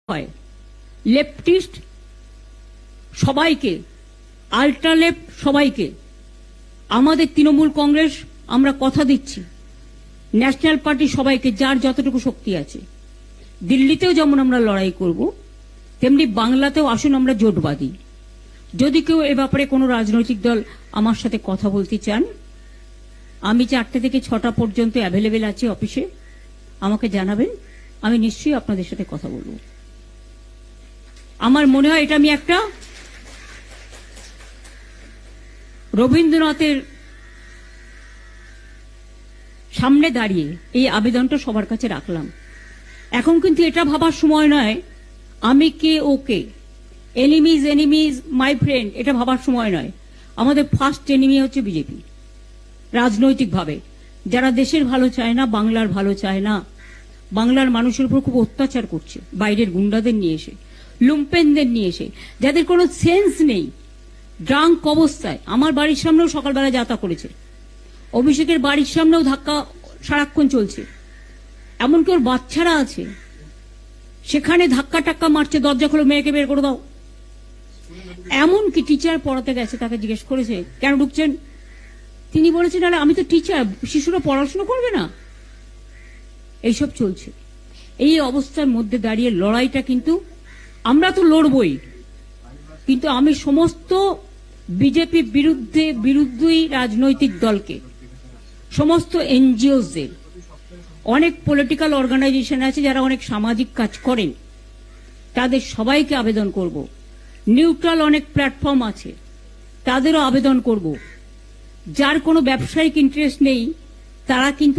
হয় লেফটিস্ট সবাইকে, আল্ট্রালেফট সবাইকে, আমাদের তৃণমূল কংগ্রেস আমরা কথা দিচ্ছি, ন্যাশনাল পার্টি সবাইকে, যার যতটুকু শক্তি আছে, দিল্লিতেও যেমন আমরা লড়াই করব তেমনি বাংলাতেও আসুন আমরা জোট বাঁধি। যদি কেউ এ ব্যাপারে কোনো রাজনৈতিক দল আমার সাথে কথা বলতে চান, আমি 4টে থেকে 6টা পর্যন্ত অ্যাভেলেবেল আছি অফিসে, আমাকে জানাবেন, আমি নিশ্চয়ই আপনাদের সাথে কথা বলবো। আমার মনে হয় এটা আমি একটা রবীন্দ্রনাথের সামনে দাঁড়িয়ে এই আবেদনটা সবার কাছে রাখলাম। এখন কিন্তু এটা ভাবার সময় নয় আমি কে ও কে, এনিমিজ এনিমিজ মাই ফ্রেন্ড, এটা ভাবার সময় নয়। আমাদের ফার্স্ট এনিমি হচ্ছে বিজেপি। রাজনৈতিকভাবে যারা দেশের ভালো চায় না, বাংলার ভালো চায় না, বাংলার মানুষের উপর খুব অত্যাচার করছে, বাইরের গুন্ডাদের নিয়ে এসে, লুম্পেনদের নিয়ে এসে, যাদের কোনো সেন্স নেই, ড্রাঙ্ক অবস্থায় আমার বাড়ির সামনেও সকালবেলা যাত্রা করেছে, অভিষেকের বাড়ির সামনেও ধাক্কা সারাক্ষণ চলছে, এমনকি ওর বাচ্চারা আছে, সেখানে ধাক্কা টাক্কা মারছে, দরজা খুলে মেয়েকে বের করে দাও। এমনকি টিচার পড়াতে গেছে, তাকে জিজ্ঞেস করেছে কেন ঢুকছেন, তিনি বলেছেন আরে আমি তো টিচার, শিশুরা পড়াশোনা করবে না। এইসব চলছে। এই অবস্থার মধ্যে দাঁড়িয়ে লড়াইটা কিন্তু আমরা তো লড়বই, কিন্তু আমি সমস্ত বিজেপি বিরুদ্ধেই রাজনৈতিক দলকে, সমস্ত এনজিওসদের, অনেক পলিটিক্যাল অর্গানাইজেশন আছে যারা অনেক সামাজিক কাজ করেন, তাদের সবাইকে আবেদন করব। নিউট্রাল অনেক প্ল্যাটফর্ম আছে, তাদেরও আবেদন করব। যার কোনো ব্যবসায়িক ইন্টারেস্ট নেই তারা কিন্তু